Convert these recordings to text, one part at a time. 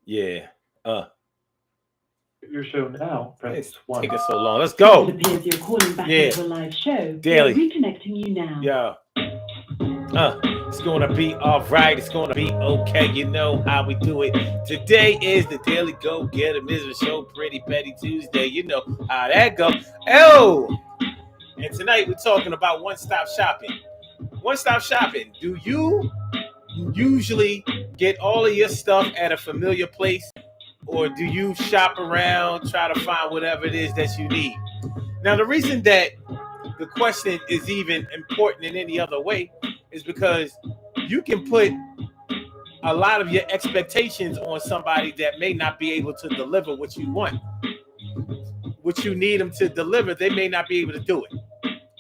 Yeah. Your show now, press It's 1. taking so long. Let's It go. appears you're calling back Yeah. into a live show. We're Daily. reconnecting you now. Yeah. It's gonna be all right. It's gonna be okay. You know how we do it. Today is the Daily Go Get 'Em Israel Show. Pretty Petty Tuesday. You know how that go. Oh, and tonight we're talking about one-stop shopping. One-stop shopping. Do you usually get all of your stuff at a familiar place, or do you shop around, try to find whatever it is that you need? Now, the reason that the question is even important in any other way is because you can put a lot of your expectations on somebody that may not be able to deliver what you want, what you need them to deliver. They may not be able to do it,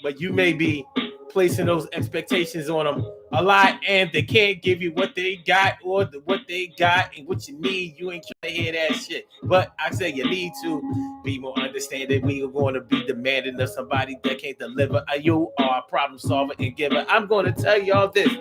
but you may be placing those expectations on them a lot, and they can't give you what they got or what they got and what you need. You ain't trying to hear that shit. But I say you need to be more understanding. We are going to be demanding of somebody that can't deliver. You are a problem solver and giver. I'm going to tell y'all this.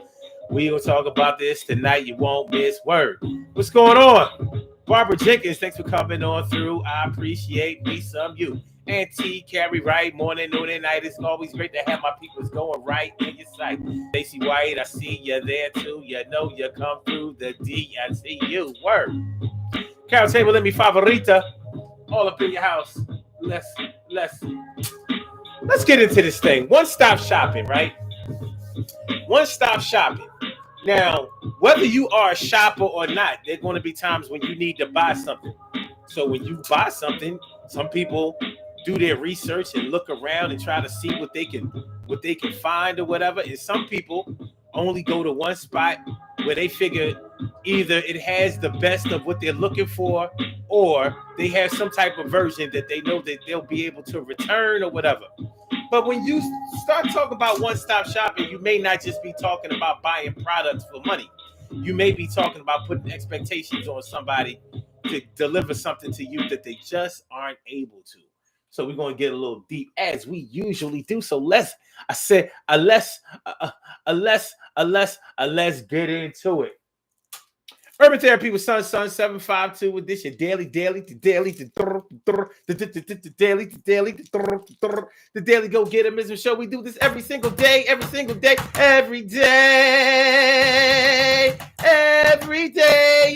We will talk about this tonight. You won't miss word. What's going on? Barbara Jenkins, thanks for coming on through. I appreciate me some you. And T, Carrie Wright, morning, noon, and night. It's always great to have my peoples going right in your sight. Stacey White, I see you there too. You know you come through the D. I see you. Word. Carol Table, let me favorita. All up in your house. Let's get into this thing. One-stop shopping, right? One-stop shopping. Now, whether you are a shopper or not, there are going to be times when you need to buy something. So when you buy something, some people do their research and look around and try to see what they can find or whatever. And some people only go to one spot where they figure either it has the best of what they're looking for, or they have some type of version that they know that they'll be able to return or whatever. But when you start talking about one-stop shopping, you may not just be talking about buying products for money. You may be talking about putting expectations on somebody to deliver something to you that they just aren't able to. So we're going to get a little deep as we usually do. So let's get into it. Urban Therapy with Sun 752 with this your daily, the daily go get 'em Israel show. We do this every single day, every day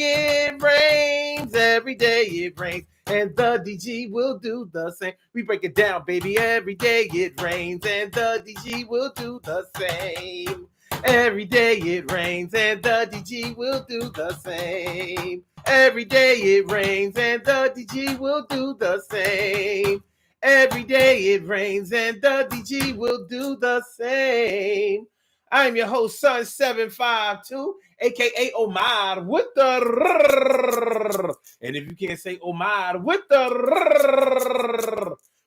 it rains, every day it rains. And the DG will do the same. We break it down, baby. Every day it rains, and the DG will do the same. Every day it rains, and the DG will do the same. Every day it rains, and the DG will do the same. Every day it rains, and the DG will do the same. I'm your host, Sun 752, aka Omar with the. And if you can't say Omar with the,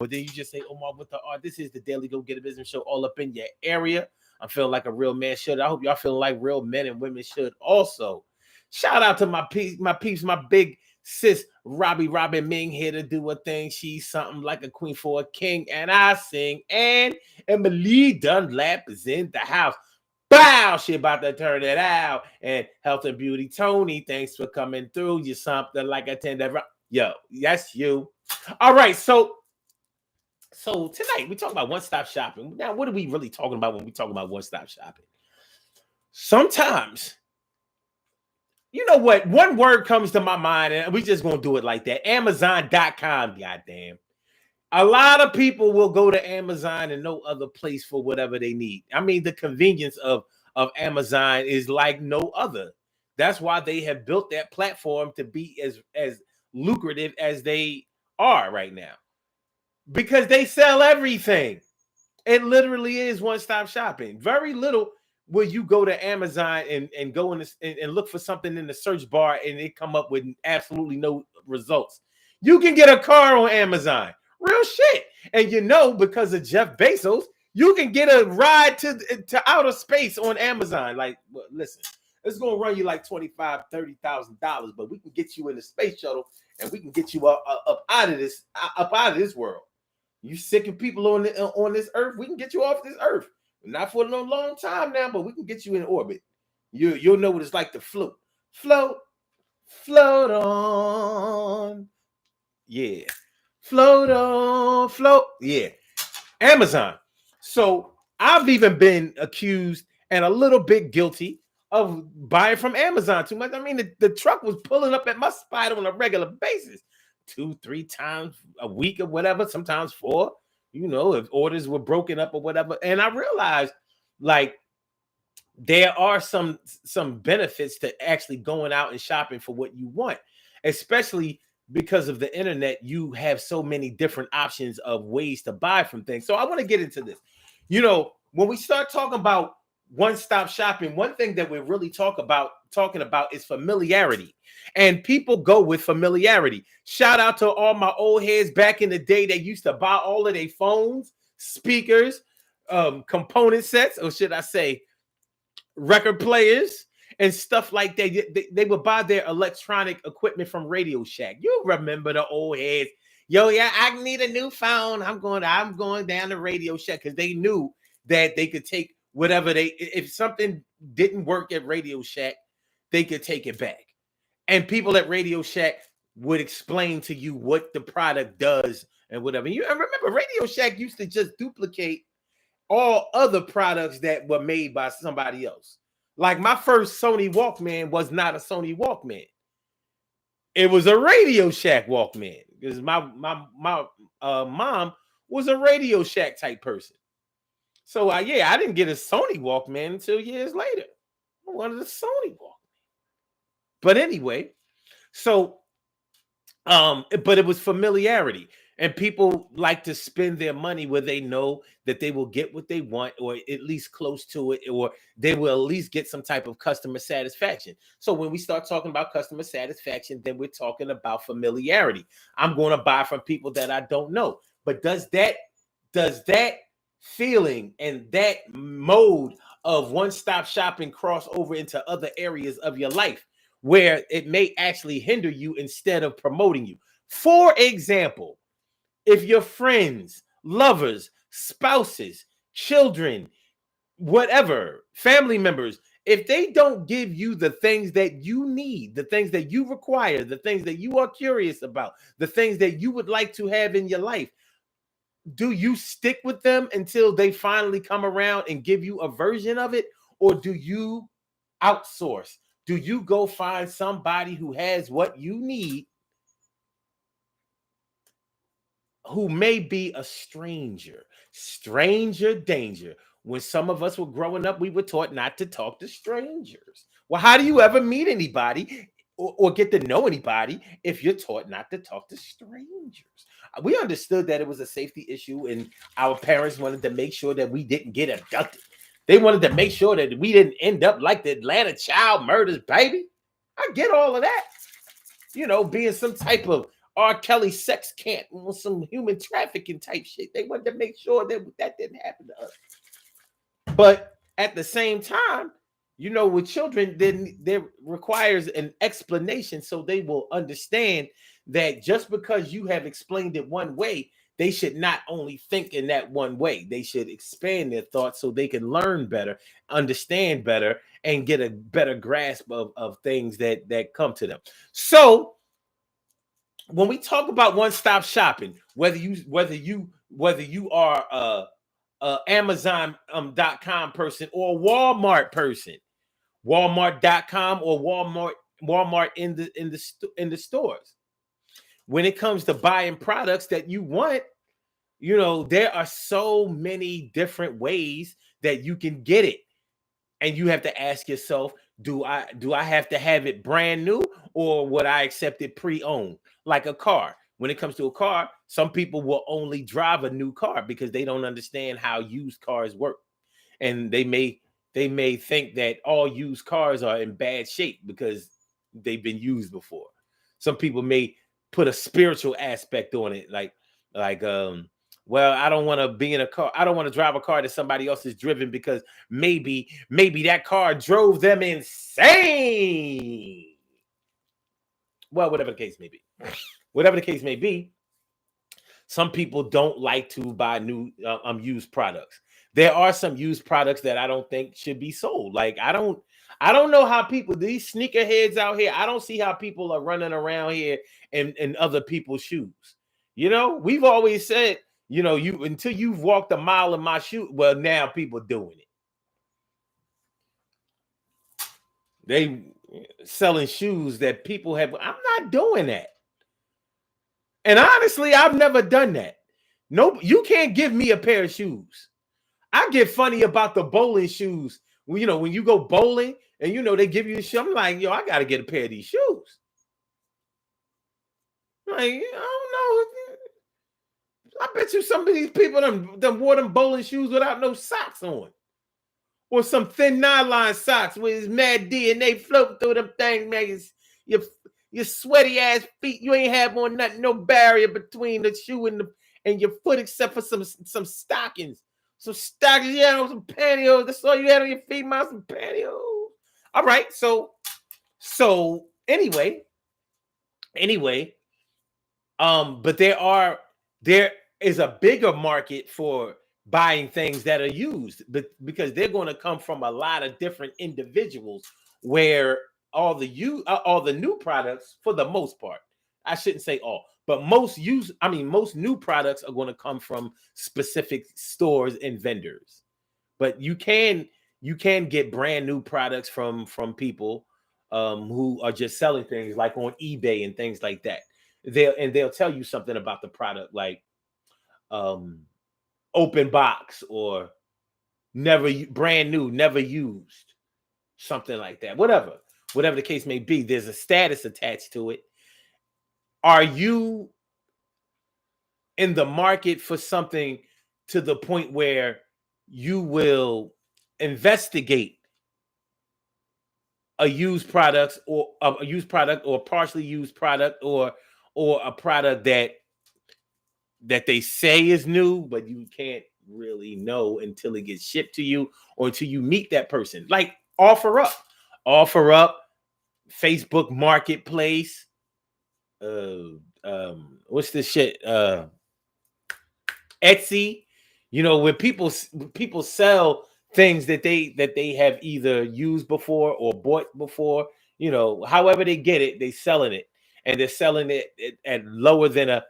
well, then you just say Omar with the R. This is the Daily Go Get a Business Show, all up in your area. I'm feeling like a real man should. I hope y'all feeling like real men and women should also. Shout out to my peeps, my big sis, Robin Ming, here to do a thing. She's something like a queen for a king, and I sing. And Emily Dunlap is in the house. Bow, she about to turn it out. And Health and Beauty Tony, thanks for coming through. You something like a tender. Yo, that's you. All right, so tonight we talk about one-stop shopping. Now, what are we really talking about when we talk about one-stop shopping? Sometimes, you know what? One word comes to my mind, and we just gonna do it like that. Amazon.com, goddamn. A lot of people will go to Amazon and no other place for whatever they need. I mean, the convenience of Amazon is like no other. That's why they have built that platform to be as lucrative as they are right now. Because they sell everything. It literally is one-stop shopping. Very little will you go to Amazon and go in and look for something in the search bar and it come up with absolutely no results. You can get a car on Amazon. Real shit. And you know, because of Jeff Bezos, you can get a ride to outer space on Amazon. Like, well, listen, it's going to run you like $25,000, $30,000, but we can get you in the space shuttle and we can get you up out of this world. You sick of people on this earth? We can get you off this earth. Not for no long time now, but we can get you in orbit. You'll know what it's like to float. Float on. Yeah. Float on, float. Yeah. Amazon. So I've even been accused and a little bit guilty of buying from Amazon too much. I mean, the truck was pulling up at my spot on a regular basis, 2-3 times a week or whatever, sometimes 4, if orders were broken up or whatever. And I realized, like, there are some benefits to actually going out and shopping for what you want, especially because of the internet. You have so many different options of ways to buy from things. So I want to get into this. When we start talking about one-stop shopping, one thing that we're really talking about is familiarity. And people go with familiarity. Shout out to all my old heads back in the day that used to buy all of their phones, speakers, component sets, or should I say record players and stuff like that. They would buy their electronic equipment from Radio Shack. You remember the old heads. Yo, yeah, I need a new phone. I'm going down to Radio Shack, because they knew that they could take whatever if something didn't work at Radio Shack, they could take it back. And people at Radio Shack would explain to you what the product does and whatever. You remember Radio Shack used to just duplicate all other products that were made by somebody else. Like my first Sony Walkman was not a Sony Walkman. It was a Radio Shack Walkman, because my mom was a Radio Shack type person. So I didn't get a Sony Walkman until years later. I wanted a Sony Walkman. But anyway, so but it was familiarity. And people like to spend their money where they know that they will get what they want, or at least close to it, or they will at least get some type of customer satisfaction. So when we start talking about customer satisfaction, then we're talking about familiarity. I'm going to buy from people that I don't know. But does that feeling and that mode of one-stop shopping cross over into other areas of your life where it may actually hinder you instead of promoting you? For example, if your friends, lovers, spouses, children, whatever, family members, if they don't give you the things that you need, the things that you require, the things that you are curious about, the things that you would like to have in your life, do you stick with them until they finally come around and give you a version of it? Or do you outsource? Do you go find somebody who has what you need, who may be a stranger danger? When some of us were growing up, we were taught not to talk to strangers. Well, how do you ever meet anybody or get to know anybody if you're taught not to talk to strangers? We understood that it was a safety issue, and our parents wanted to make sure that we didn't get abducted. They wanted to make sure that we didn't end up like the Atlanta child murders, baby. I get all of that. Being some type of R. Kelly sex camp or some human trafficking type shit. They wanted to make sure that didn't happen to us. But at the same time, with children, then there requires an explanation, so they will understand that just because you have explained it one way, they should not only think in that one way. They should expand their thoughts so they can learn better, understand better, and get a better grasp of things that come to them. So when we talk about one-stop shopping, whether you are Amazon.com person or Walmart person, Walmart.com or Walmart in the stores, when it comes to buying products that you want, there are so many different ways that you can get it. And you have to ask yourself, do I have to have it brand new, or would I accept it pre-owned? Like a car. When it comes to a car, some people will only drive a new car because they don't understand how used cars work. And they may think that all used cars are in bad shape because they've been used before. Some people may put a spiritual aspect on it, like well, I don't want to be in a car. I don't want to drive a car that somebody else has driven because maybe that car drove them insane. Well, whatever the case may be, some people don't like to buy new used products. There are some used products that I don't think should be sold. Like I don't I don't know how people, these sneakerheads out here, I don't see how people are running around here in other people's shoes. You know, we've always said, you know, you until you've walked a mile in my shoe. Well, now people doing it. They selling shoes that people have. I'm not doing that. And honestly, I've never done that. Nope, you can't give me a pair of shoes. I get funny about the bowling shoes. Well, you know, when you go bowling and you know they give you a shoe, I'm like, yo, I gotta get a pair of these shoes. Like, I don't know. I bet you some of these people done wore them bowling shoes without no socks on. Or some thin nylon socks with his mad DNA floating through them things, man. Your sweaty ass feet. You ain't have on nothing, no barrier between the shoe and your foot except for some stockings. Some stockings, you had on some pantyhose. That's all you had on your feet, man. Some pantyhose. All right, so anyway, but there is a bigger market for buying things that are used, but because they're going to come from a lot of different individuals, where all the new products, for the most part, I shouldn't say all, but most new products are going to come from specific stores and vendors. But you can get brand new products from people who are just selling things like on eBay and things like that. They'll tell you something about the product, like open box or brand new, never used, something like that. Whatever the case may be, there's a status attached to it. Are you in the market for something to the point where you will investigate a used product or partially used product or a product that they say is new, but you can't really know until it gets shipped to you or until you meet that person? Like offer up, Facebook Marketplace, what's this shit? Etsy, you know, where people sell things that they have either used before or bought before. You know, however they get it, they selling it, and they're selling it at lower than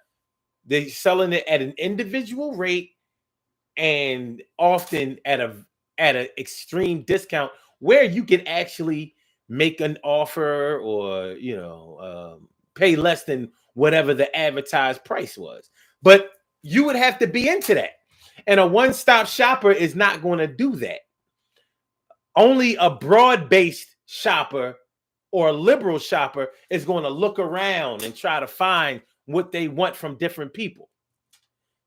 they're selling it at an individual rate, and often at an extreme discount where you can actually make an offer or pay less than whatever the advertised price was. But you would have to be into that, and a one-stop shopper is not going to do that. Only a broad-based shopper or a liberal shopper is going to look around and try to find what they want from different people.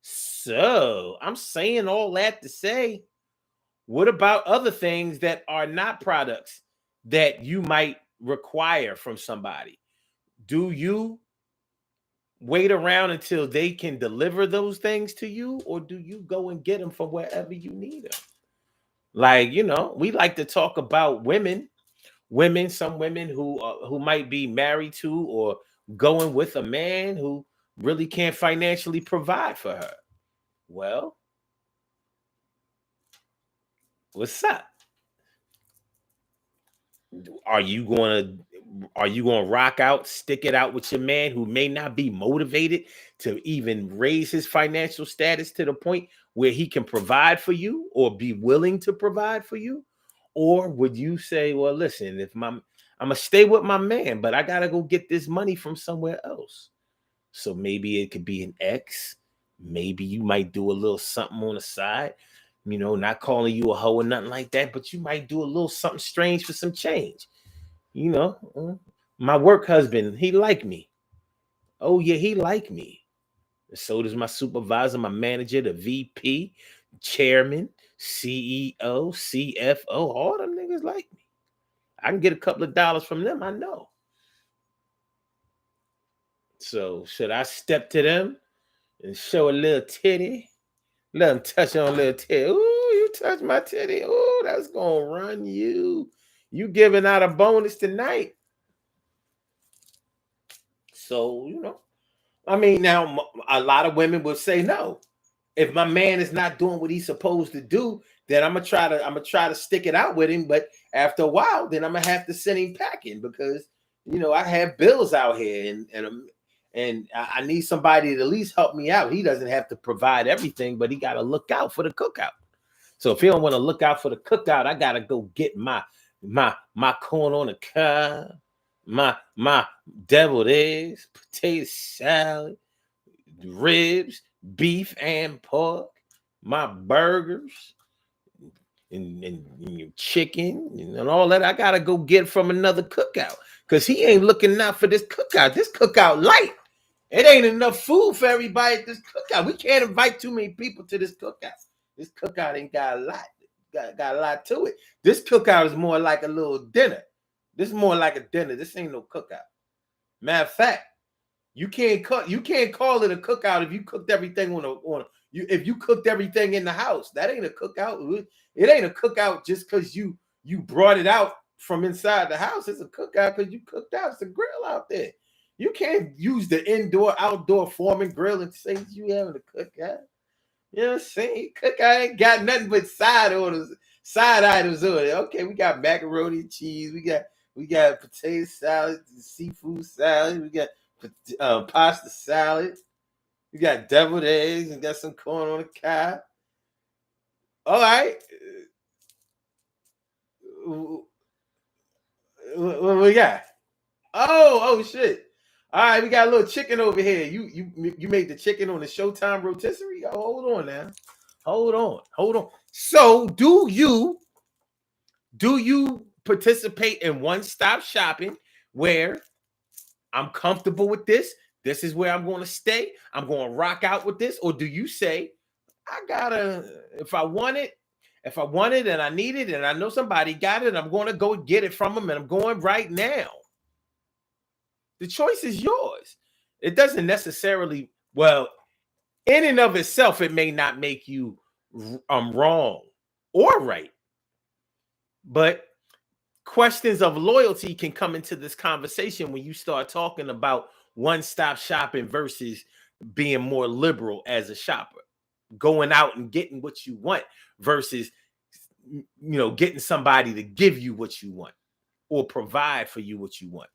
So I'm saying all that to say, what about other things that are not products that you might require from somebody? Do you wait around until they can deliver those things to you, or do you go and get them from wherever you need them? Like, we like to talk about some women who might be married to or going with a man who really can't financially provide for her. Well, what's up? Are you going to rock out, stick it out with your man who may not be motivated to even raise his financial status to the point where he can provide for you or be willing to provide for you? Or would you say, well, listen, I'm gonna stay with my man, but I gotta go get this money from somewhere else? So maybe it could be an ex. Maybe you might do a little something on the side, not calling you a hoe or nothing like that, but you might do a little something strange for some change. My work husband, he like me. Oh yeah, he like me. So does my supervisor, my manager, the VP, chairman, CEO, CFO. All them niggas like me. I can get a couple of dollars from them, I know. So should I step to them and show a little titty? Let them touch on a little titty. Ooh, you touch my titty. Ooh, that's gonna run you. You giving out a bonus tonight. So, now a lot of women will say no. If my man is not doing what he's supposed to do, then I'm gonna try to stick it out with him. But after a while, then I'm gonna have to send him packing because I have bills out here, and I need somebody to at least help me out. He doesn't have to provide everything, but he got to look out for the cookout. So if he don't want to look out for the cookout, I gotta go get my corn on the cob, my deviled eggs, potato salad, ribs, beef and pork, my burgers, and chicken and all that. I gotta go get from another cookout because he ain't looking out for this cookout. This cookout light. It ain't enough food for everybody at this cookout. We can't invite too many people to this cookout. This cookout ain't got a lot. Got a lot to it. This cookout is more like a little dinner. This is more like a dinner. This ain't no cookout. Matter of fact, you can't call it a cookout if you cooked everything if you cooked everything in the house. That ain't a cookout. It ain't a cookout just because you brought it out from inside the house. It's a cookout because you cooked out. It's a grill out there. You can't use the outdoor Foreman grill and say you having a cookout. You know what I'm saying? Cookout ain't got nothing but side items on it. Okay, we got macaroni and cheese. We got potato salad, seafood salad. We got pasta salad. We got deviled eggs and got some corn on the cob. All right. What we got? Oh shit. All right, we got a little chicken over here. You made the chicken on the Showtime rotisserie? Oh, hold on now. Hold on. So do you participate in one-stop shopping where I'm comfortable with this? This is where I'm going to stay. I'm going to rock out with this. Or do you say, if I want it and I need it and I know somebody got it, I'm going to go get it from them and I'm going right now. The choice is yours. It doesn't necessarily, in and of itself, it may not make you wrong or right. But questions of loyalty can come into this conversation when you start talking about one-stop shopping versus being more liberal as a shopper, going out and getting what you want versus, getting somebody to give you what you want or provide for you what you want.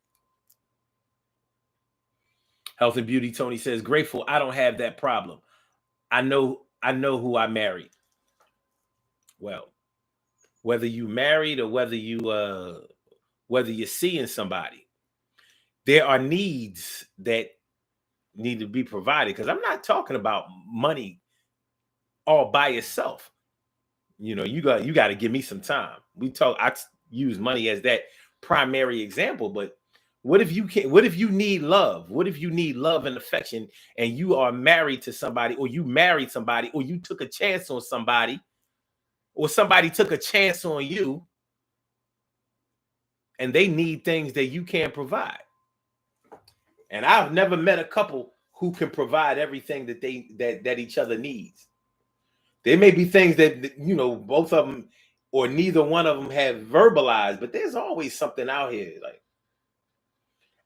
Health and Beauty Tony says, grateful. I don't have that problem. I know who I married. Well, whether you married or whether you're seeing somebody, there are needs that need to be provided. Because I'm not talking about money all by itself. You got to give me some time. I use money as that primary example, but what if you need love? What if you need love and affection and you are married to somebody, or you married somebody, or you took a chance on somebody, or somebody took a chance on you and they need things that you can't provide? And I've never met a couple who can provide everything that each other needs. There may be things that both of them or neither one of them have verbalized, but there's always something out here. Like,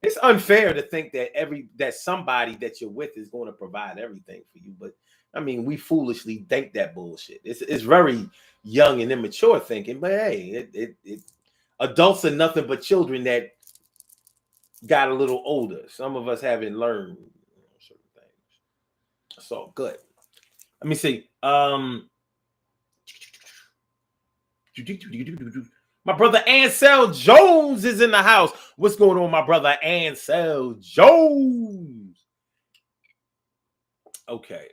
it's unfair to think that somebody that you're with is going to provide everything for you. But I mean, we foolishly think that bullshit. It's very young and immature thinking. But hey, adults are nothing but children that got a little older. Some of us haven't learned certain things. So good. Let me see. My brother Ansel Jones is in the house. What's going on, my brother Ansel Jones? Okay.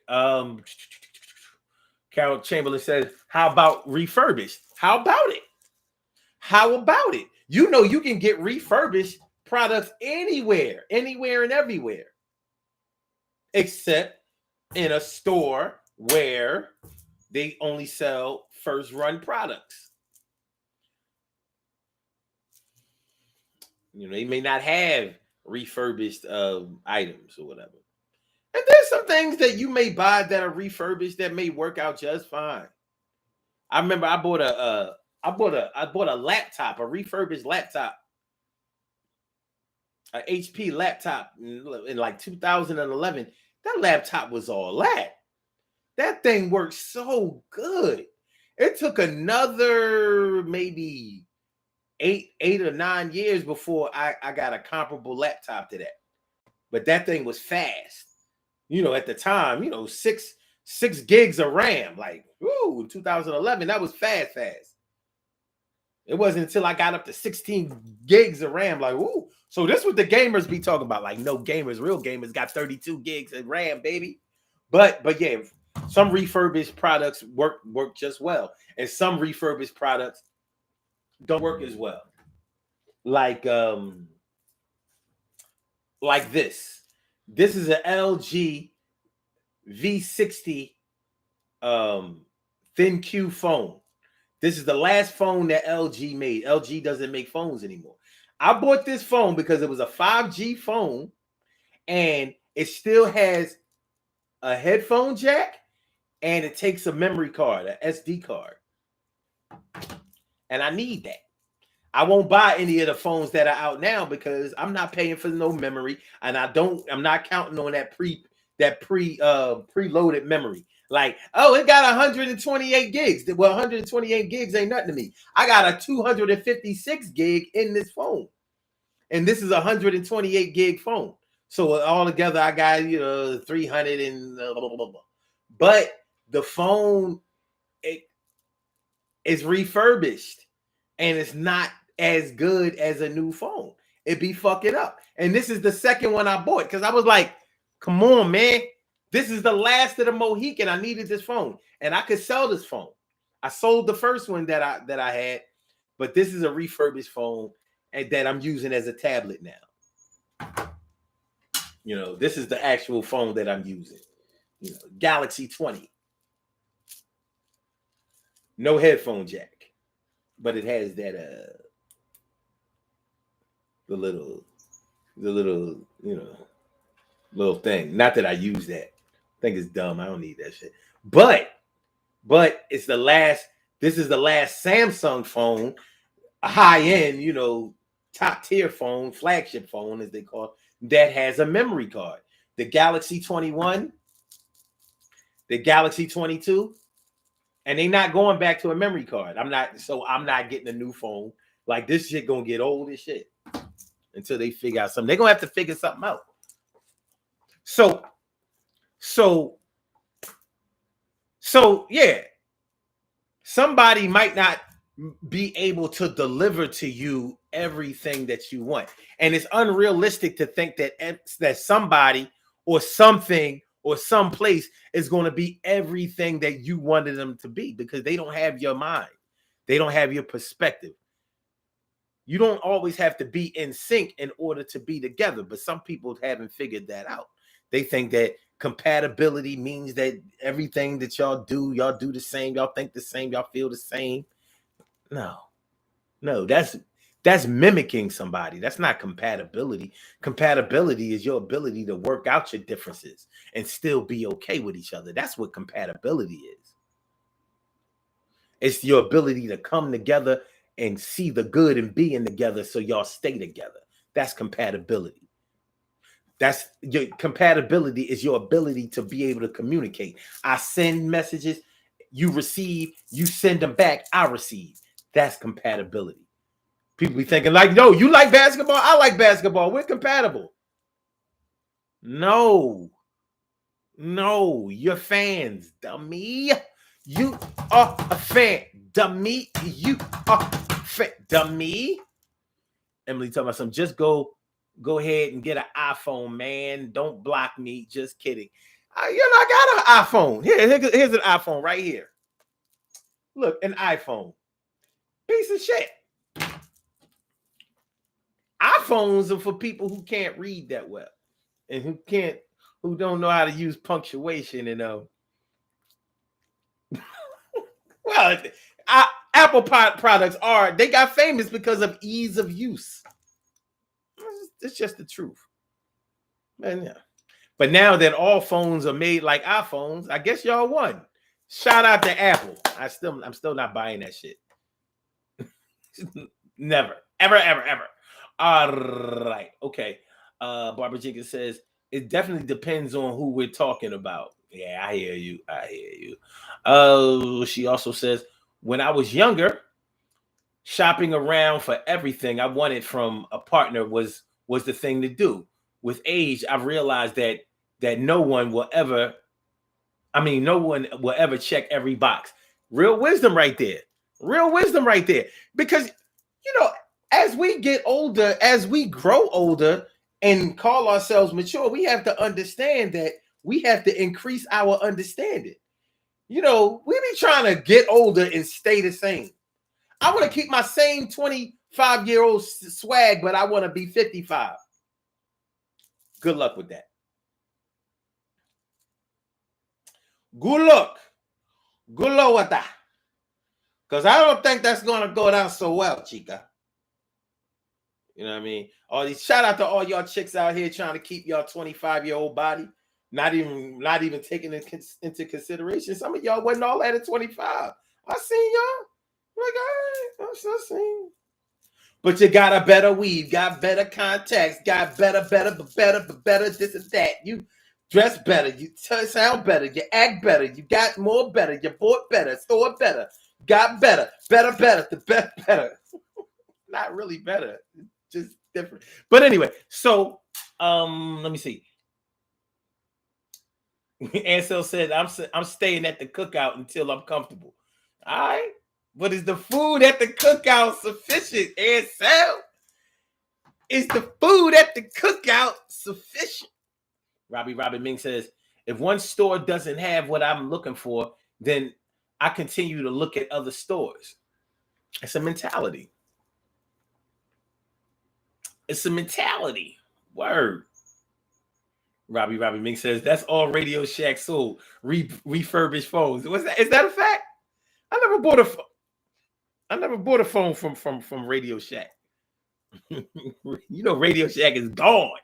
Carol Chamberlain says, how about refurbished? How about it? How about it? You can get refurbished products anywhere and everywhere, except in a store where they only sell first run products. They may not have refurbished items or whatever. And there's some things that you may buy that are refurbished that may work out just fine. I remember I bought a laptop, a refurbished laptop, an HP laptop in like 2011. That laptop was all that. That thing worked so good. It took another maybe 8 or 9 years before I got a comparable laptop to that. But that thing was fast. At the time, 6 gigs of RAM. Like, in 2011, that was fast. It wasn't until I got up to 16 gigs of RAM. Like, ooh. So this is what the gamers be talking about. Like, no gamers, real gamers got 32 gigs of RAM, baby. But yeah, some refurbished products work just well, and some refurbished products don't work as well. Like this. This is an LG V60 thin Q phone. This is the last phone that LG made. LG doesn't make phones anymore. I bought this phone because it was a 5G phone and it still has a headphone jack and it takes a memory card, an SD card. And I need that. I won't buy any of the phones that are out now because I'm not paying for no memory, and I'm not counting on that preloaded memory. Like, oh, it got 128 gigs. Well, 128 gigs ain't nothing to me. I got a 256 gig in this phone, and this is a 128 gig phone. So all together, I got 300 and blah, blah, blah, blah. But the phone is refurbished, and it's not as good as a new phone. It be fucking up. And this is the second one I bought because I was like, come on, man. This is the last of the Mohican. I needed this phone. And I could sell this phone. I sold the first one that I had, but this is a refurbished phone and that I'm using as a tablet now. This is the actual phone that I'm using. Galaxy 20. No headphone jack. But it has that the little little thing. Not that I use that. I think it's dumb. I don't need that shit. But it's the last. This is the last Samsung phone, a high-end, top tier phone, flagship phone as they call it, that has a memory card. The Galaxy 21, the Galaxy 22, and they're not going back to a memory card. I'm not getting a new phone. Like, this shit gonna get old as shit until they figure out something. They're gonna have to figure something out. So yeah, somebody might not be able to deliver to you everything that you want, and it's unrealistic to think that somebody or something or someplace is going to be everything that you wanted them to be, because they don't have your mind. They don't have your perspective. You don't always have to be in sync in order to be together, but some people haven't figured that out. They think that compatibility means that everything that y'all do the same, y'all think the same, y'all feel the same. No, that's mimicking somebody. That's not compatibility. Compatibility is your ability to work out your differences and still be okay with each other. That's what compatibility is. It's your ability to come together and see the good in being together so y'all stay together. That's compatibility. That's your compatibility is your ability to be able to communicate. I send messages, you receive, you send them back, I receive. That's compatibility. People be thinking like, no, you like basketball? I like basketball. We're compatible. No, you're fans, dummy. You are a fan, dummy. You are a fan, dummy. Emily talking about something. Just go ahead and get an iPhone, man. Don't block me. Just kidding. I got an iPhone. Here's an iPhone right here. Look, an iPhone. Piece of shit. iPhones are for people who can't read that well and who don't know how to use punctuation and well, Apple products they got famous because of ease of use. It's just the truth. And yeah. But now that all phones are made like iPhones, I guess y'all won. Shout out to Apple. I'm still not buying that shit. Never. Ever. All right. Okay. Barbara Jenkins says, it definitely depends on who we're talking about. Yeah, I hear you. She also says, when I was younger, shopping around for everything I wanted from a partner was the thing to do. With age, I've realized that no one will ever, no one will ever check every box. Real wisdom right there. Real wisdom right there. Because, as we get older, as we grow older and call ourselves mature, we have to understand that we have to increase our understanding. We be trying to get older and stay the same. I want to keep my same 25-year-old swag, but I want to be 55. Good luck with that. Good luck. Good luck with that. Because I don't think that's going to go down so well, chica. You know what I mean? Shout out to all y'all chicks out here trying to keep y'all 25-year-old body. Not even taking into consideration. Some of y'all wasn't all that at 25. I seen y'all. Like, all right, I seen. But you got a better weave, got better contacts, got better, this and that. You dress better, you sound better, you act better, you got more better, you bought better, store better, got better, the better. Not really better, just different. But anyway, so let me see. Ansel said, I'm staying at the cookout until I'm comfortable. All right. But is the food at the cookout sufficient, Ansel? Is the food at the cookout sufficient? Robbie Ming says, if one store doesn't have what I'm looking for, then I continue to look at other stores. It's a mentality. It's a mentality. Word. Robbie Ming says, that's all Radio Shack sold. Refurbished phones. Is that a fact? I never bought a phone from Radio Shack. Radio Shack is gone.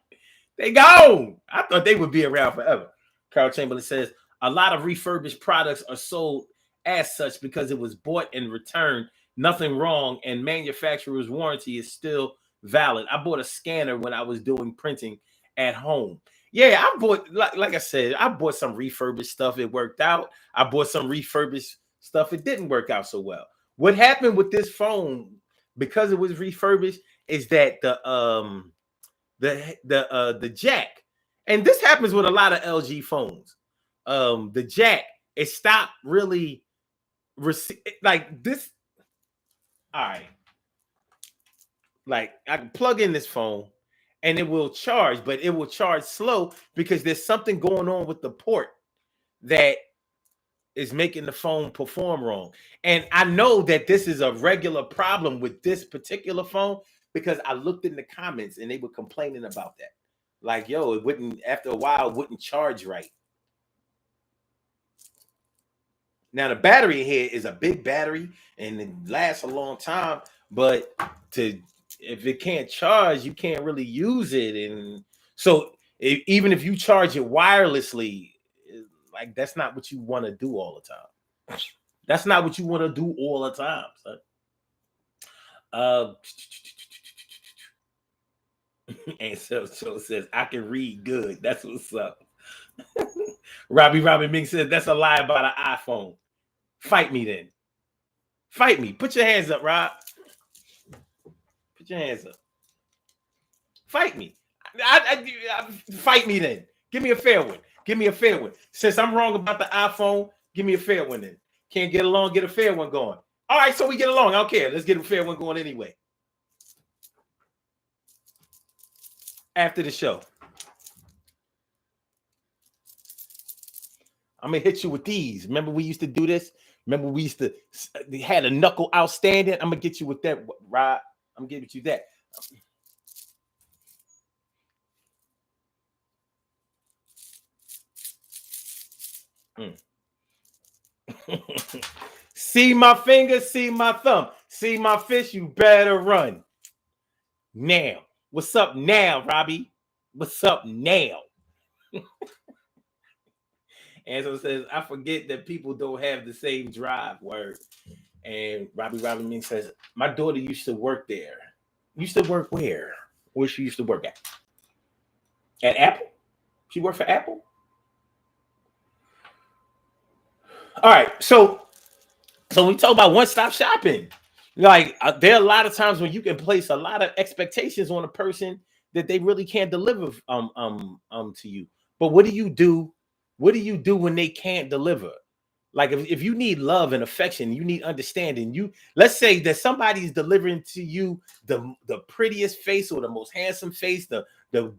They gone. I thought they would be around forever. Carl Chamberlain says, a lot of refurbished products are sold as such because it was bought and returned. Nothing wrong, and manufacturer's warranty is still valid. I bought a scanner when I was doing printing at home. Yeah, I bought, like I said, I bought some refurbished stuff. It worked out. I bought some refurbished stuff. It didn't work out so well. What happened with this phone, because it was refurbished, is that the jack, and this happens with a lot of LG phones. The jack, it stopped really like this. All right, like I can plug in this phone and it will charge, but it will charge slow because there's something going on with the port that is making the phone perform wrong. And I know that this is a regular problem with this particular phone because I looked in the comments and they were complaining about that. Like, yo, it wouldn't, after a while, it wouldn't charge right. Now, the battery here is a big battery and it lasts a long time, but if it can't charge, you can't really use it. And so even if you charge it wirelessly, like that's not what you want to do all the time. That's not what you want to do all the time, son. And so says, I can read good. That's what's up. Robbie Ming says, that's a lie about an iPhone. Fight me then. Fight me. Put your hands up, Rob. Put your hands up. Fight me. Fight me then. Give me a fair one. Give me a fair one. Since I'm wrong about the iPhone, give me a fair one then. Can't get along, get a fair one going. All right, so we get along. I don't care. Let's get a fair one going anyway. After the show. I'm going to hit you with these. Remember we used to do this? Remember we had a knuckle outstanding? I'm going to get you with that, Rob. I'm giving you that. See my finger, see my thumb. See my fish, you better run. Now. What's up now, Robbie? What's up now? Ansel says, I forget that people don't have the same drive. Word. And Robbie Ming says, my daughter used to work there. Used to work where? Where she used to work at? At Apple? She worked for Apple? All right. So So when we talk about one-stop shopping, like there are a lot of times when you can place a lot of expectations on a person that they really can't deliver to you. But what do you do? What do you do when they can't deliver? Like if you need love and affection, you need understanding. You let's say that somebody's delivering to you the prettiest face or the most handsome face, the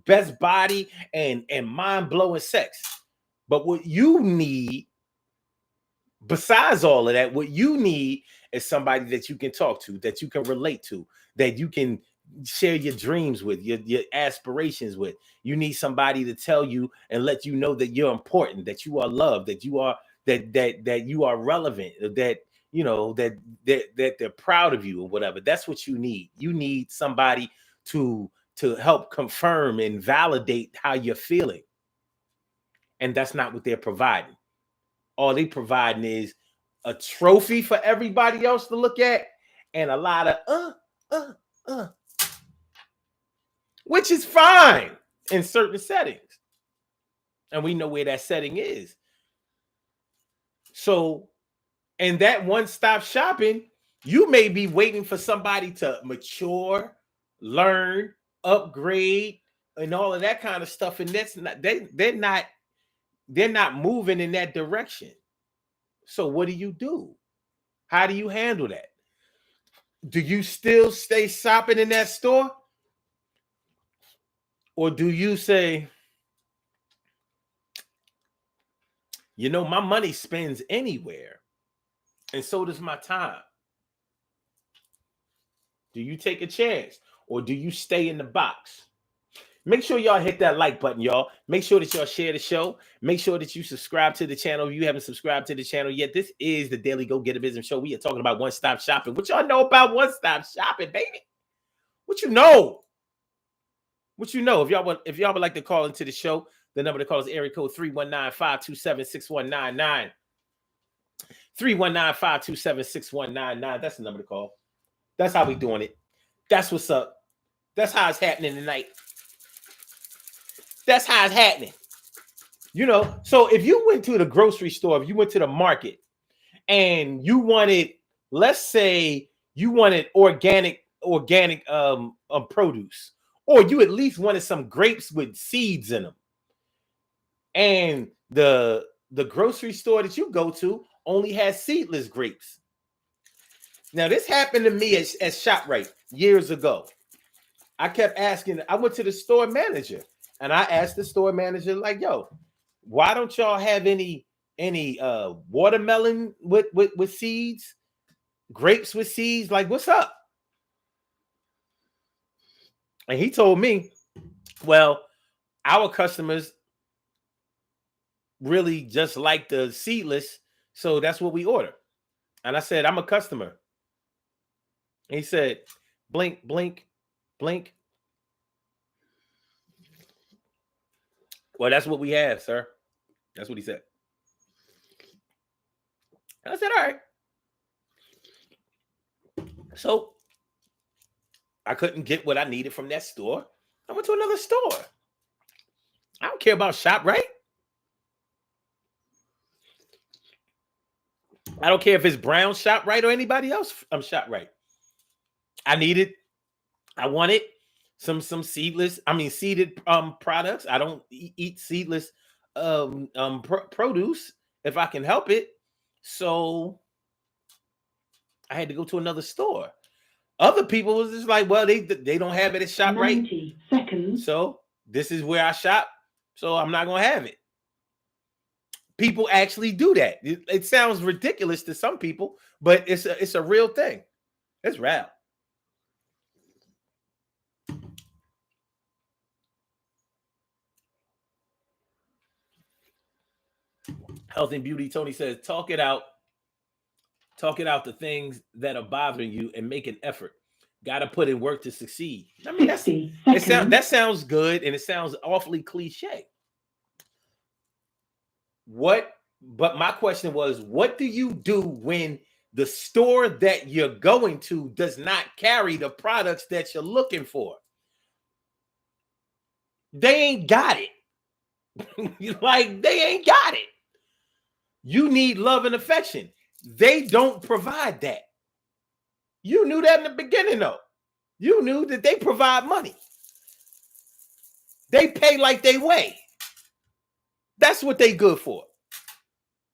best body and mind-blowing sex. But what you need, besides all of that, what you need is somebody that you can talk to, that you can relate to, that you can share your dreams with, your aspirations with. You need somebody to tell you and let you know that you're important, that you are loved, that you are that you are relevant, that you know that they're proud of you or whatever. That's what you need. You need somebody to help confirm and validate how you're feeling. And that's not what they're providing. All they providing is a trophy for everybody else to look at and a lot of which is fine in certain settings. And we know where that setting is. So, in that one-stop shopping, you may be waiting for somebody to mature, learn, upgrade, and all of that kind of stuff. And that's not they're not moving in that direction. So what do you do? How do you handle that? Do you still stay shopping in that store? Or do you say, you know, my money spends anywhere, and so does my time? Do you take a chance, or do you stay in the box? Make sure y'all hit that like button, y'all. Make sure that y'all share the show. Make sure that you subscribe to the channel if you haven't subscribed to the channel yet. This is the Daily Go Get a Business Show. We are talking about one-stop shopping. What y'all know about one-stop shopping, baby? What you know? What you know? If y'all would like to call into the show, the number to call is area code 319-527-6199. 319-527-6199. That's the number to call. That's how we doing it. That's what's up. That's how it's happening tonight. That's how it's happening. You know, so if you went to the grocery store, if you went to the market and you wanted, let's say you wanted organic produce, or you at least wanted some grapes with seeds in them. And the grocery store that you go to only has seedless grapes. Now, this happened to me at ShopRite years ago. I kept asking, I went to the store manager and I asked the store manager, like, yo, why don't y'all have any watermelon with seeds, grapes with seeds? Like, what's up? And he told me, well, our customers really just like the seedless, so that's what we order. And I said, I'm a customer. And he said, blink, blink, blink. Well, that's what we have, sir. That's what he said. And I said, all right. So I couldn't get what I needed from that store. I went to another store. I don't care about ShopRite. I don't care if it's Brown ShopRite or anybody else ShopRite. I wanted some seedless, seeded products. I don't eat seedless produce if I can help it. So I had to go to another store. Other people was just like, well, they don't have it at ShopRite. 90 seconds. So this is where I shop. So I'm not gonna have it. People actually do that. It sounds ridiculous to some people, but it's a real thing. It's real. Health and Beauty Tony says, talk it out. Talk it out, the things that are bothering you, and make an effort. Got to put in work to succeed. I mean, that sounds good, and it sounds awfully cliche. But my question was, what do you do when the store that you're going to does not carry the products that you're looking for? They ain't got it. Like, they ain't got it. You need love and affection. They don't provide that. You knew that in the beginning, though. You knew that they provide money. They pay like they weigh. That's what they good for.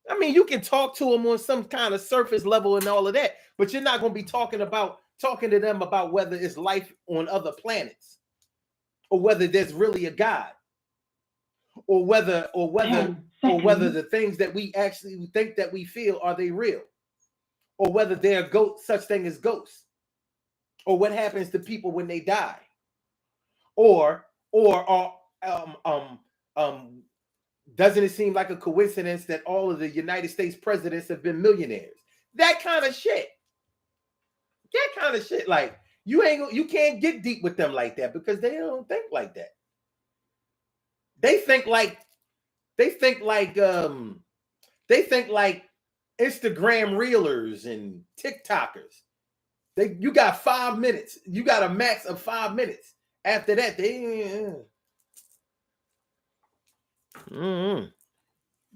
I mean, you can talk to them on some kind of surface level and all of that, but you're not going to be talking to them about whether it's life on other planets, or whether there's really a God, or whether the things that we actually think that we feel, are they real, or whether there are such thing as ghosts, or what happens to people when they die, or doesn't it seem like a coincidence that all of the United States presidents have been millionaires? That kind of shit. Like, you can't get deep with them like that, because they don't think like that. They think like Instagram reelers and TikTokers. You got 5 minutes. You got a max of 5 minutes. After that,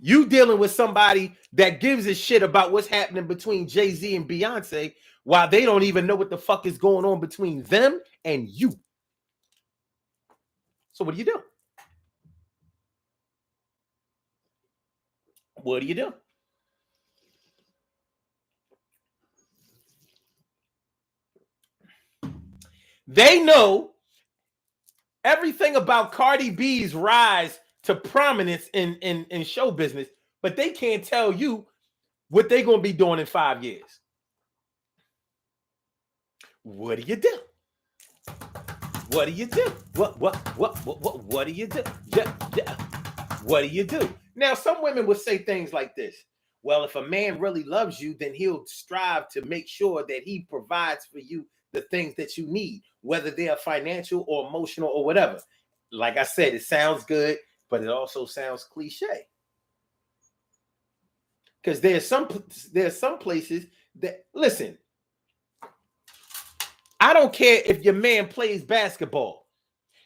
You dealing with somebody that gives a shit about what's happening between Jay-Z and Beyonce, while they don't even know what the fuck is going on between them and you. So what do you do? What do you do? They know everything about Cardi B's rise to prominence in show business, but they can't tell you what they're going to be doing in 5 years. What do you do? What do you do? What do you do? What do you do? Now, some women would say things like this. Well, if a man really loves you, then he'll strive to make sure that he provides for you the things that you need, whether they are financial or emotional or whatever. Like I said, it sounds good, but it also sounds cliche. Because there's some places that, listen, I don't care if your man plays basketball.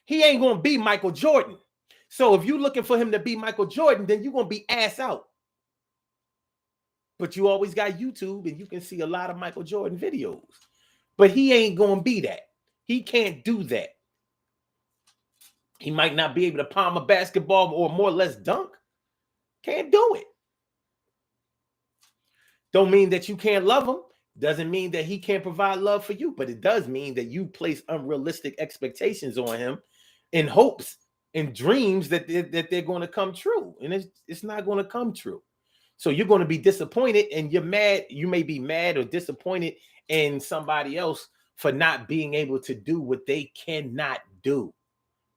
He ain't going to be Michael Jordan. So if you're looking for him to be Michael Jordan, then you're going to be ass out. But you always got YouTube, and you can see a lot of Michael Jordan videos. But he ain't going to be that. He can't do that. He might not be able to palm a basketball or more or less dunk. Can't do it. Don't mean that you can't love him. Doesn't mean that he can't provide love for you. But it does mean that you place unrealistic expectations on him in hopes and dreams that they're going to come true. And it's not going to come true. So you're going to be disappointed, and you're mad. You may be mad or disappointed in somebody else for not being able to do what they cannot do.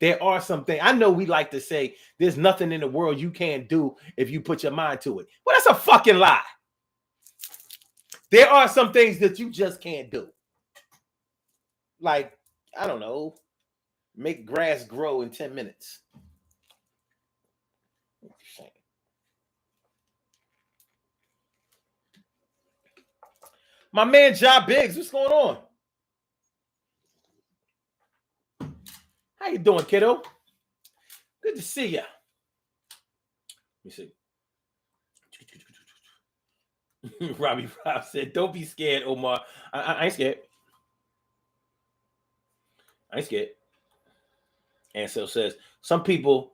There are some things. I know we like to say there's nothing in the world you can't do if you put your mind to it. Well, that's a fucking lie. There are some things that you just can't do. Like, I don't know, make grass grow in 10 minutes. My man, Job Biggs, what's going on? How you doing, kiddo? Good to see you. Let me see. Robbie Rob said, don't be scared, Omar. I ain't scared. I ain't scared. Ansel says, some people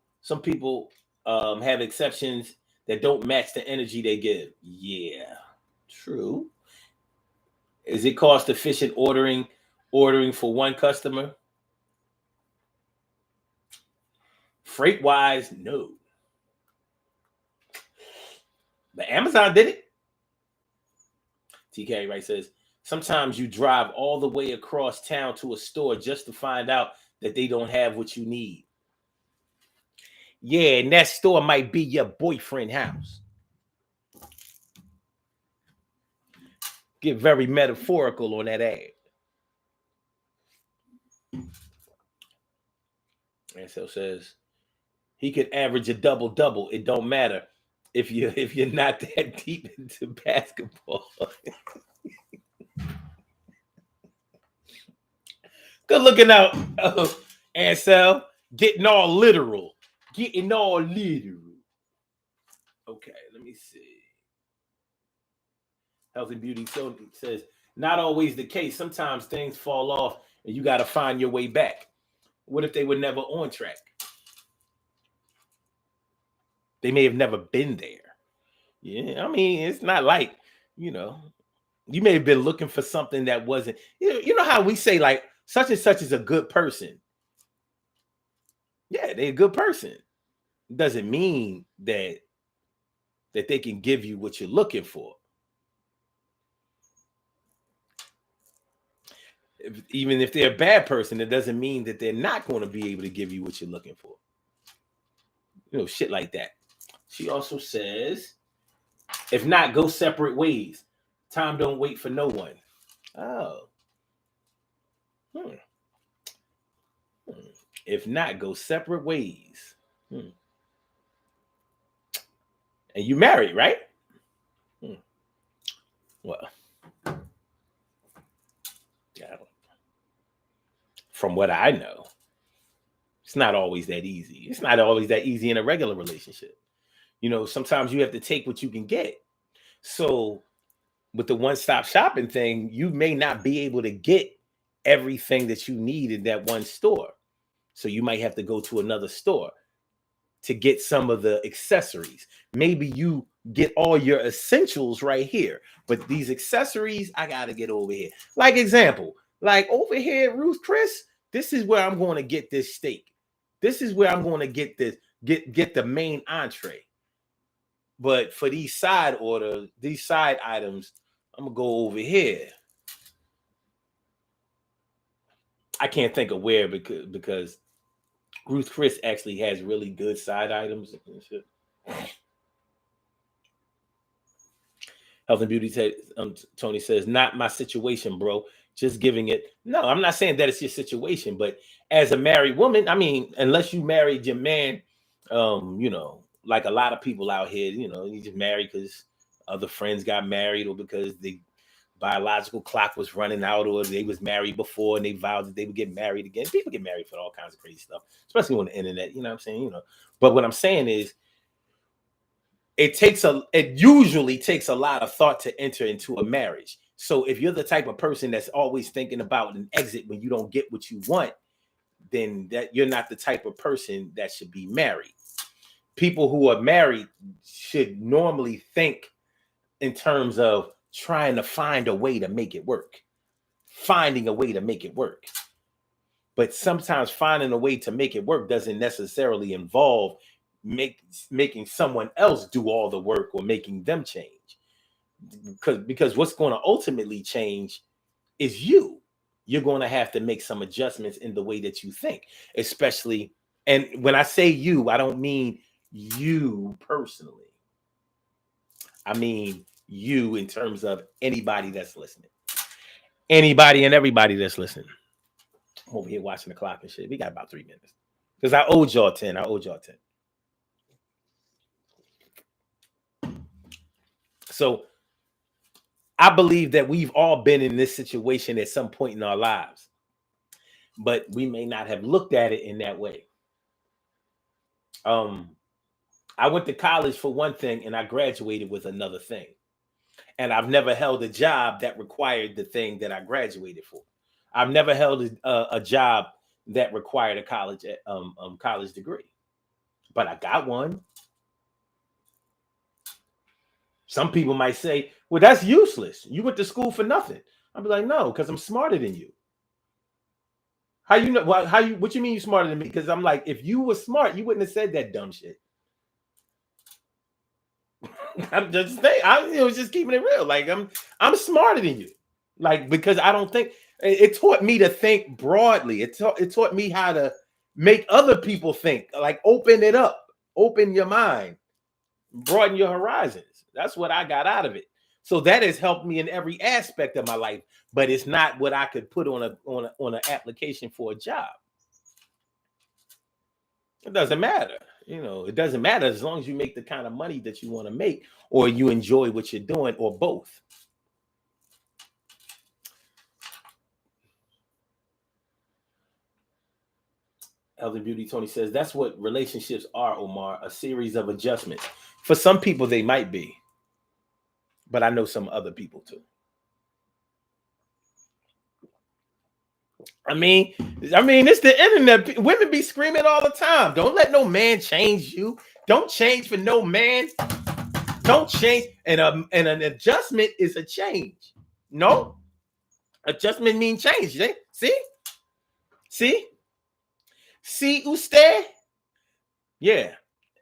have exceptions that don't match the energy they give. Yeah, true. Is it cost efficient ordering for one customer? Freight wise, no. But Amazon did it. TK Wright says, sometimes you drive all the way across town to a store just to find out that they don't have what you need. Yeah, and that store might be your boyfriend's house. Get very metaphorical on that ad. And so says he could average a double-double. It don't matter if you're not that deep into basketball. Good looking out, Ansel. Getting all literal. Okay, let me see. Health and Beauty Tony says, not always the case. Sometimes things fall off and you got to find your way back. What if they were never on track? They may have never been there. Yeah, I mean, it's not like, you may have been looking for something that wasn't, you know how we say like such and such is a good person. Yeah, they're a good person. Doesn't mean that they can give you what you're looking for. Even if they're a bad person, it doesn't mean that they're not going to be able to give you what you're looking for. Shit like that. She also says, if not, go separate ways. Time don't wait for no one. Oh. If not, go separate ways. And you married, right? Well, yeah. From what I know, it's not always that easy. It's not always that easy in a regular relationship. Sometimes you have to take what you can get. So with the one-stop shopping thing, you may not be able to get everything that you need in that one store. So you might have to go to another store to get some of the accessories. Maybe you get all your essentials right here, but these accessories, I got to get over here. Like example, like over here at Ruth Chris, this is where I'm going to get this steak. This is where I'm going to get this, get the main entree. But for these side orders, these side items, I'm going to go over here. I can't think of where because Ruth Chris actually has really good side items and shit. Health and Beauty Tony says, not my situation, bro. Just giving it. No, I'm not saying that it's your situation, but as a married woman, I mean, unless you married your man, like a lot of people out here, you just married because other friends got married or because the biological clock was running out or they was married before and they vowed that they would get married again. People get married for all kinds of crazy stuff, especially on the internet, you know what I'm saying? But what I'm saying is it usually takes a lot of thought to enter into a marriage. So if you're the type of person that's always thinking about an exit when you don't get what you want, then that you're not the type of person that should be married. People who are married should normally think in terms of trying to find a way to make it work, finding a way to make it work. But sometimes finding a way to make it work doesn't necessarily involve making someone else do all the work or making them change. Because what's going to ultimately change is you. You're going to have to make some adjustments in the way that you think, especially. And when I say you, I don't mean you personally. I mean you in terms of anybody that's listening. Anybody and everybody that's listening. I'm over here watching the clock and shit. We got about 3 minutes. Because I owed y'all 10. So I believe that we've all been in this situation at some point in our lives, but we may not have looked at it in that way. I went to college for one thing and I graduated with another thing. And I've never held a job that required the thing that I graduated for. I've never held a job that required a college degree, but I got one. Some people might say, well, that's useless. You went to school for nothing. I'll be like, no, because I'm smarter than you. How you know? What you mean you smarter than me? Because I'm like, if you were smart, you wouldn't have said that dumb shit. I'm just saying, I was just keeping it real. Like I'm smarter than you. Like, because I don't think it taught me to think broadly. It taught me how to make other people think. Like, open it up, open your mind, broaden your horizons. That's what I got out of it. So that has helped me in every aspect of my life. But it's not what I could put on an application for a job. It doesn't matter. It doesn't matter as long as you make the kind of money that you want to make, or you enjoy what you're doing, or both. Health and Beauty Tony says, that's what relationships are, Omar, a series of adjustments. For some people, they might be. but I know some other people too. I mean, it's the internet. Women be screaming all the time. Don't let no man change you. Don't change for no man. Don't change. And an adjustment is a change. No, adjustment means change. See, usted. Yeah,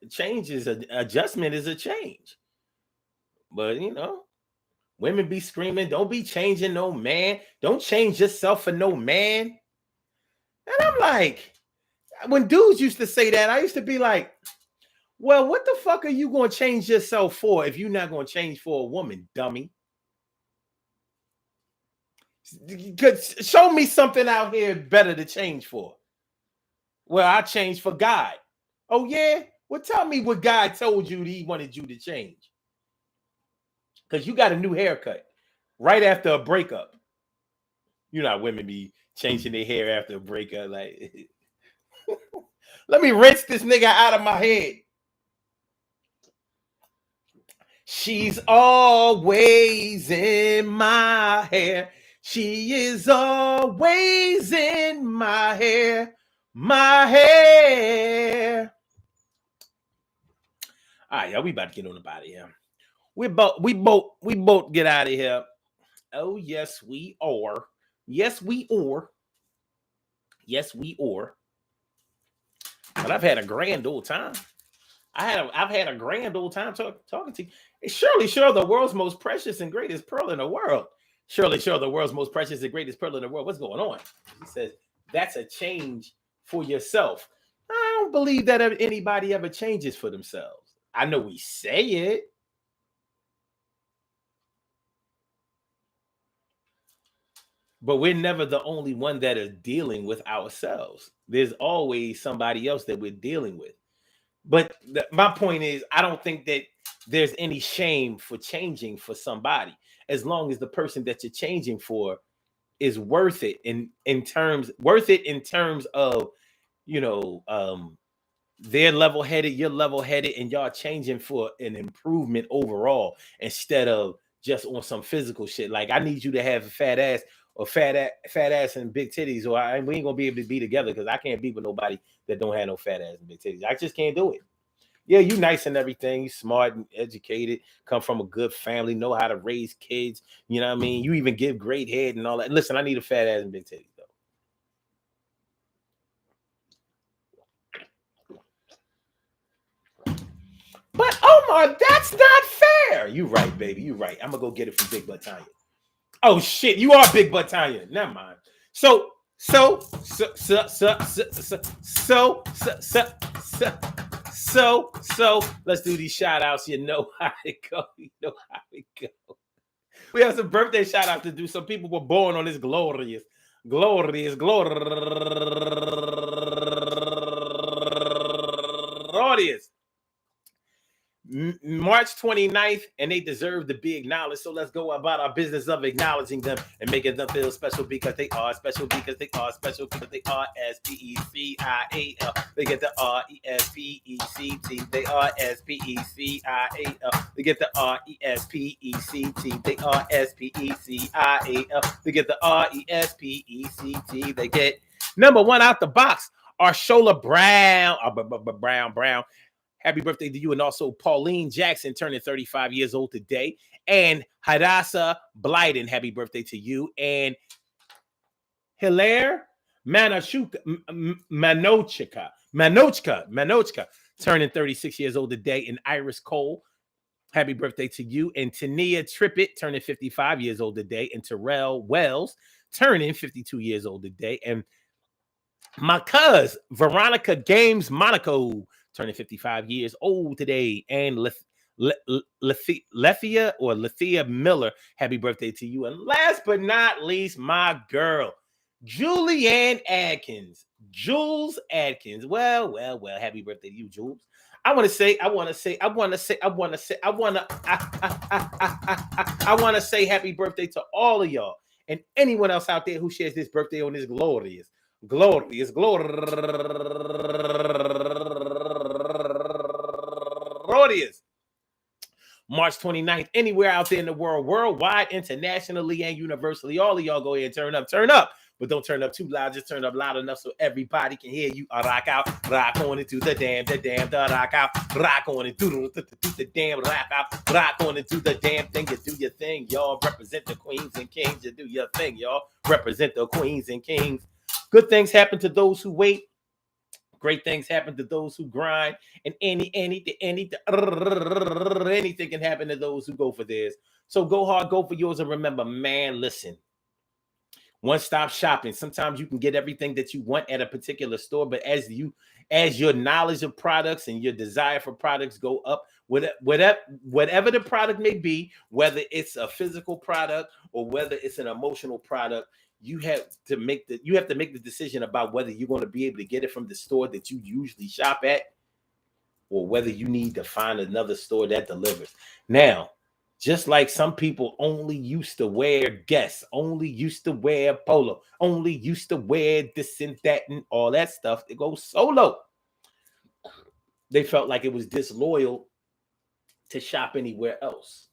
change is adjustment is a change. But women be screaming, don't be changing no man. Don't change yourself for no man. And I'm like, when dudes used to say that, I used to be like, well, what the fuck are you going to change yourself for if you're not going to change for a woman, dummy? Show me something out here better to change for. Well, I changed for God. Oh, yeah? Well, tell me what God told you he wanted you to change. Because you got a new haircut right after a breakup. You know how women be changing their hair after a breakup. Like, let me rinse this nigga out of my head. She's always in my hair. She is always in my hair. My hair. All right, y'all, we about to get on about it here. We both get out of here. Oh, yes, we are. Yes, we are. Yes, we are. But I've had a grand old time. I've had a grand old time talking to you. It's surely the world's most precious and greatest pearl in the world. Surely the world's most precious and greatest pearl in the world. What's going on? He says, that's a change for yourself. I don't believe that anybody ever changes for themselves. I know we say it. But we're never the only one that is dealing with ourselves. There's always somebody else that we're dealing with. But my point is, I don't think that there's any shame for changing for somebody, as long as the person that you're changing for is worth it in terms of, they're level-headed, you're level-headed, and y'all changing for an improvement overall instead of just on some physical shit. Like, I need you to have a fat ass or fat ass and big titties, or we ain't gonna be able to be together because I can't be with nobody that don't have no fat ass and big titties. I just can't do it. Yeah, you nice and everything, you smart and educated, come from a good family, know how to raise kids. You know what I mean? You even give great head and all that. Listen, I need a fat ass and big titties though. But Omar, that's not fair. You right, baby. You right. I'm gonna go get it from Big Butt Tanya. Oh shit, you are Big Butt Tanya. Never mind. So let's do these shout outs. You know how it go. We have some birthday shout outs to do. Some people were born on this glorious March 29th, and they deserve to be acknowledged. So let's go about our business of acknowledging them and making them feel special because they are special, because they are special, because they are S-P-E-C-I-A-L. They get the R-E-S-P-E-C-T. They are S-P-E-C-I-A-L. They get the R-E-S-P-E-C-T. They are S-P-E-C-I-A-L. They get the R-E-S-P-E-C-T. They get number one out the box, Arshola Brown. Happy birthday to you. And also Pauline Jackson turning 35 years old today. And Hadassah Blyden, happy birthday to you. And Hilaire Manochka, turning 36 years old today. And Iris Cole, happy birthday to you. And Tania Trippett turning 55 years old today. And Terrell Wells turning 52 years old today. And my cousin, Veronica Games Monaco, turning 55 years old today. And Lethea Miller, happy birthday to you. And last but not least, my girl, Julianne Adkins. Jules Adkins. Well, happy birthday to you, Jules. I want to say happy birthday to all of y'all and anyone else out there who shares this birthday on this glorious, March 29th, anywhere out there in the world, worldwide, internationally, and universally. All of y'all go ahead and turn up. But don't turn up too loud. Just turn up loud enough so everybody can hear you. Rock out, rock on into the damn, the rock out, rock on into the damn, rock out, rock on into the damn thing. You do your thing, y'all. Represent the queens and kings. You do your thing, y'all. Represent the queens and kings. Good things happen to those who wait. Great things happen to those who grind, and anything can happen to those who go for theirs. So go hard, go for yours, and remember, man, listen. One-stop shopping. Sometimes you can get everything that you want at a particular store, but as your knowledge of products and your desire for products go up, whatever the product may be, whether it's a physical product or whether it's an emotional product, you have to make the decision about whether you're going to be able to get it from the store that you usually shop at, or whether you need to find another store that delivers. Now, just like some people only used to wear Guess, only used to wear Polo, only used to wear this and that and all that stuff, it goes solo. They felt like it was disloyal to shop anywhere else.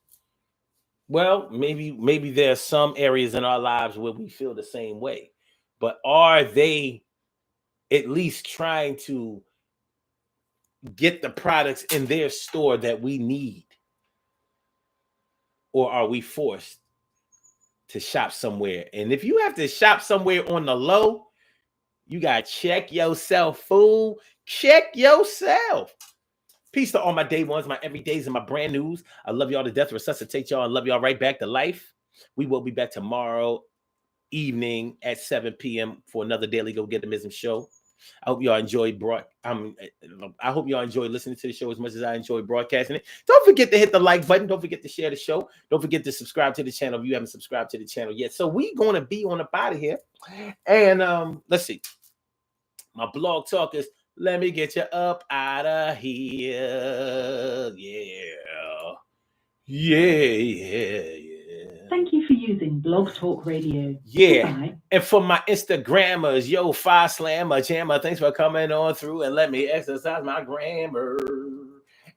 Well, maybe there are some areas in our lives where we feel the same way, but are they at least trying to get the products in their store that we need? Or are we forced to shop somewhere? And if you have to shop somewhere on the low, you got to check yourself, fool. Check yourself. Peace to all my day ones, my everydays, and my brand news. I love y'all to death, resuscitate y'all, and love y'all right back to life. We will be back tomorrow evening at 7 p.m. for another Daily Go Get the show. I hope y'all enjoy I hope y'all enjoy listening to the show as much as I enjoy broadcasting it. Don't forget to hit the like button. Don't forget to share the show. Don't forget to subscribe to the channel if you haven't subscribed to the channel yet. So we're going to be on up out of here. And let's see. My blog talk is, let me get you up out of here. Yeah. Thank you for using Blog Talk Radio. Yeah. Goodbye. And for my Instagrammers, yo, Fire Slammer, Jammer, thanks for coming on through and let me exercise my grammar.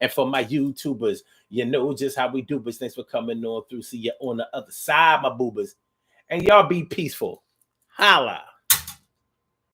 And for my YouTubers, you know just how we do, but thanks for coming on through. See you on the other side, my boobers. And y'all be peaceful. Holla.